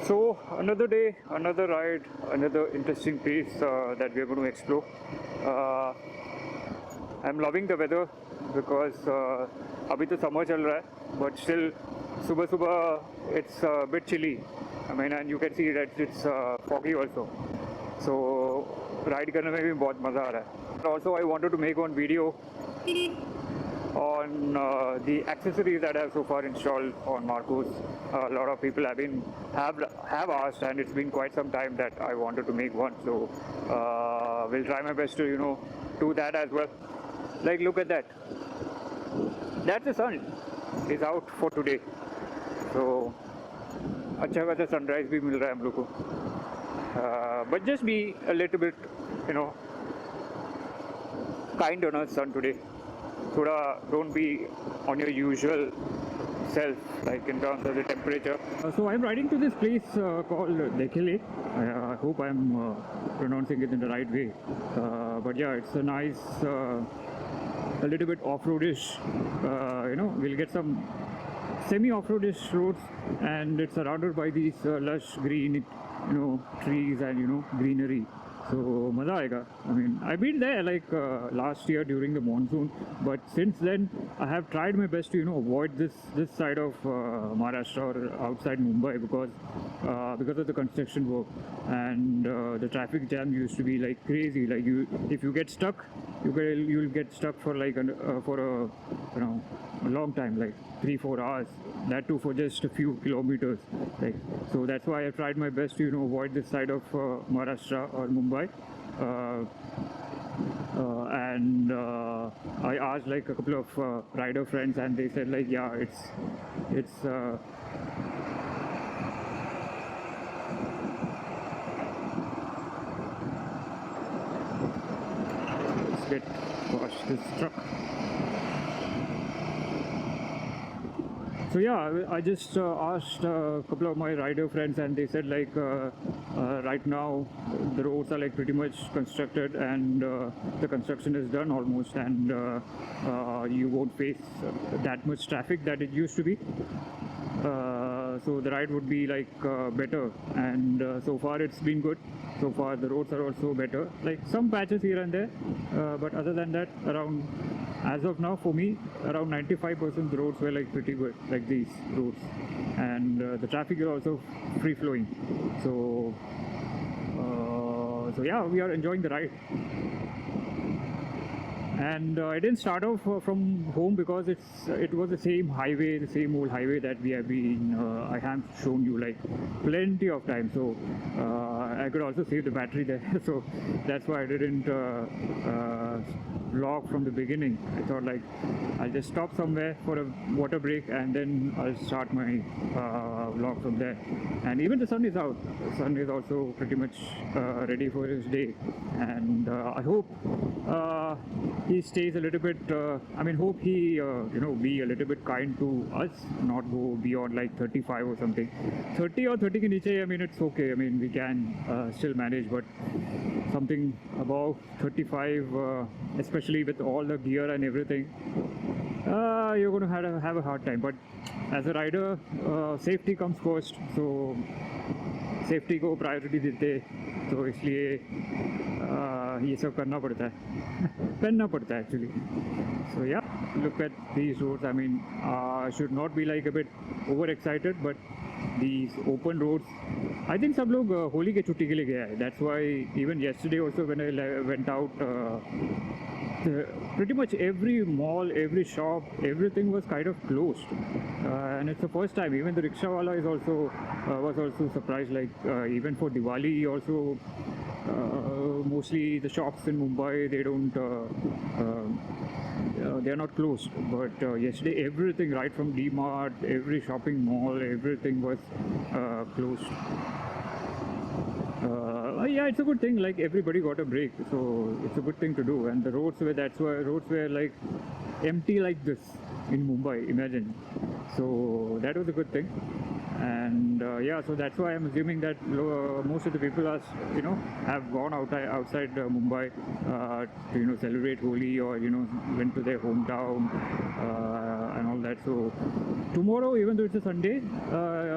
So another day, another ride, another interesting place that we are going to explore. I'm loving the weather because अभी तो summer चल रहा है, but still सुबह सुबह it's a bit chilly. I mean, and you can see that it's foggy also. So ride करने में भी बहुत मज़ा आ रहा है. Also, I wanted to make one video on the accessories that I have so far installed on Marcos. A lot of people have asked, and it's been quite some time that I wanted to make one. So will try my best to do that as well. Like, look at that. That's the sun is out for today. So अच्छा खासा sunrise भी मिल रहा है हम लोग को. But just be a little bit, kind on us sun today. Thoda don't be on your usual self, like in terms of the temperature. So I'm riding to this place called Dekhele. I hope I'm pronouncing it in the right way. But yeah, it's a nice, a little bit off-roadish. We'll get some semi-off-roadish roads, and it's surrounded by these lush green, trees and greenery. So मज़ा आएगा. I mean, I've been there like last year during the monsoon, but since then I have tried my best to avoid this side of Maharashtra or outside Mumbai because of the construction work, and the traffic jam used to be like crazy. Like if you get stuck, you'll get stuck for like a long time, like 3-4 hours. That too for just a few kilometers. Like, so that's why I tried my best to avoid this side of Maharashtra or Mumbai. And I asked like a couple of rider friends, and they said like, yeah, it's let's get past this truck. So yeah, I just asked a couple of my rider friends, and they said like right now the roads are like pretty much constructed, and the construction is done almost, and you won't face that much traffic that it used to be. So the ride would be like better, and so far it's been good. So far the roads are also better, like some patches here and there, but other than that, as of now, for me, around 95% the roads were like pretty good, like these roads, and the traffic is also free flowing. So yeah, we are enjoying the ride. And I didn't start off from home because it was the same highway, the same old highway that we have been. I have shown you like plenty of times, so I could also save the battery there. So that's why I didn't vlog from the beginning. I thought like I'll just stop somewhere for a water break, and then I'll start my vlog from there. And even the sun is out. The sun is also pretty much ready for his day, and I hope he stays a little bit. Hope he be a little bit kind to us, not go beyond like 35 or something. 30 or 30 ke niche, I mean, it's okay. I mean, we can still manage, but something above 35, especially with all the gear and everything, you're going to have a hard time. But as a rider, safety comes first, so safety को priority देते, तो इसलिए ये सब करना पड़ता है, पहनना पड़ता है actually. So yeah, look at these roads. I mean, should not be like a bit overexcited, but these open roads, I think सब लोग होली के छुट्टी के लिए गया है. That's why even yesterday also when I went out, pretty much every mall, every shop, everything was kind of closed, and it's the first time. Even the rickshaw wala is also was also surprised. Like even for Diwali also, mostly the shops in Mumbai, they don't they are not closed. But yesterday everything, right from D-Mart, every shopping mall, everything was closed. Yeah, it's a good thing. Like everybody got a break, so it's a good thing to do. And the roads were like empty like this in Mumbai. Imagine. So that was a good thing. And yeah, so that's why I'm assuming that most of the people are, have gone outside Mumbai to celebrate Holi, or went to their hometown and all that. So tomorrow, even though it's a Sunday,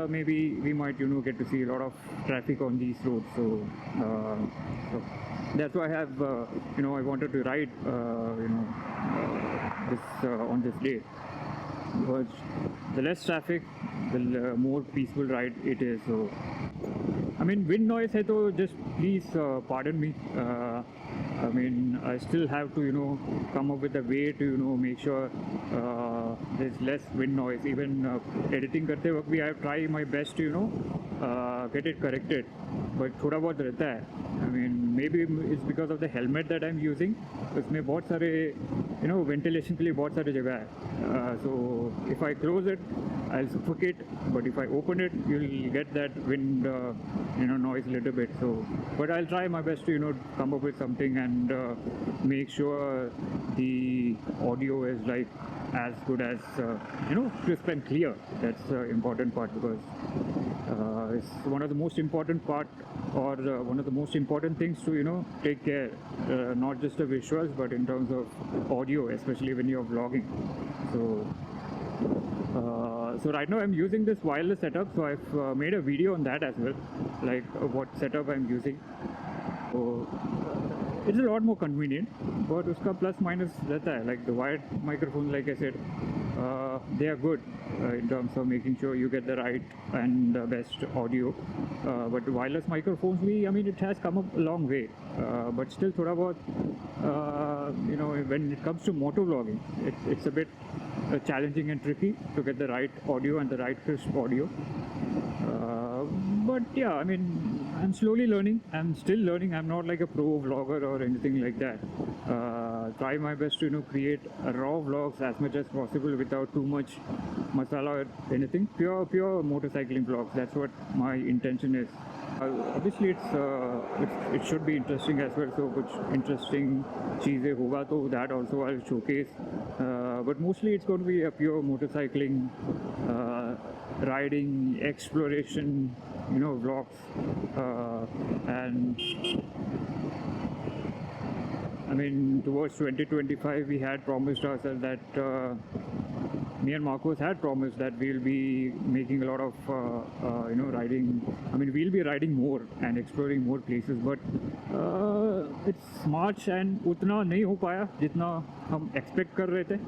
maybe we might get to see a lot of traffic on these roads. So that's why I have I wanted to ride this on this day, because the less traffic, the more peaceful ride it is. So I mean, wind noise hai to just please pardon me. I mean, I still have to come up with a way to make sure there's less wind noise. Even editing karte वक्त भी I try my best to get it corrected, but थोड़ा बहुत रहता है. I mean, maybe it's because of the helmet that I'm using. उसमें बहुत सारे ventilation के लिए बहुत सारे जगह है. So if I close it, I'll suffocate, but if I open it, you'll get that wind noise a little bit. So but I'll try my best to come up with something and make sure the audio is like as good as crisp and clear. That's the important part, because it's one of the most important part, or one of the most important things to take care, not just the visuals but in terms of audio, especially when you're vlogging. So right now I'm using this wireless setup, so I've made a video on that as well, like what setup I'm using. So it's a lot more convenient, but uska plus minus रहता है. Like the wired microphone, like I said, they are good in terms of making sure you get the right and best audio. But the wireless microphones, I mean, it has come up a long way. But still, thoda bahut, when it comes to motor vlogging, it's a bit challenging and tricky to get the right audio and the right crisp audio. But yeah, I mean, I'm slowly learning. I'm still learning. I'm not like a pro vlogger or anything like that. Try my best to create raw vlogs as much as possible without too much masala or anything. Pure motorcycling vlogs. That's what my intention is. Obviously, it should be interesting as well. So, कुछ interesting चीज़ें होगा तो that also I'll showcase. But mostly it's going to be a pure motorcycling, riding, exploration, vlogs, and I mean, towards 2025 we had promised ourselves that me and Marcos had promised that we'll be making a lot of riding. I mean, we'll be riding more and exploring more places, but it's March and उतना नहीं हो पाया जितना हम expect कर रहे थे.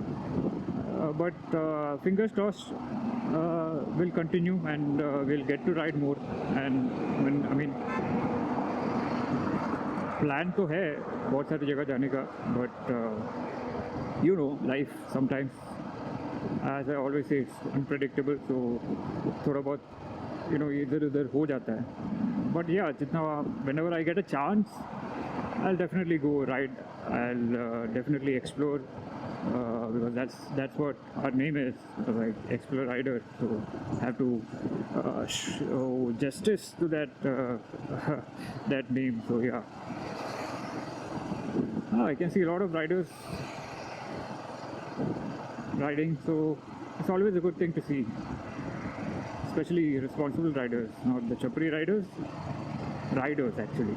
But fingers crossed, we'll continue and we'll get to ride more. And I mean, plan तो है बहुत सारी जगह जाने का, but life sometimes, as I always say, it's unpredictable. So थोड़ा बहुत इधर उधर हो जाता है. But yeah, whenever I get a chance, I'll definitely go ride. I'll definitely explore, because that's what our name is, like Explore Rider. So I have to show justice to that that name. So yeah, I can see a lot of riders riding, so it's always a good thing to see, especially responsible riders, not the chapri riders actually.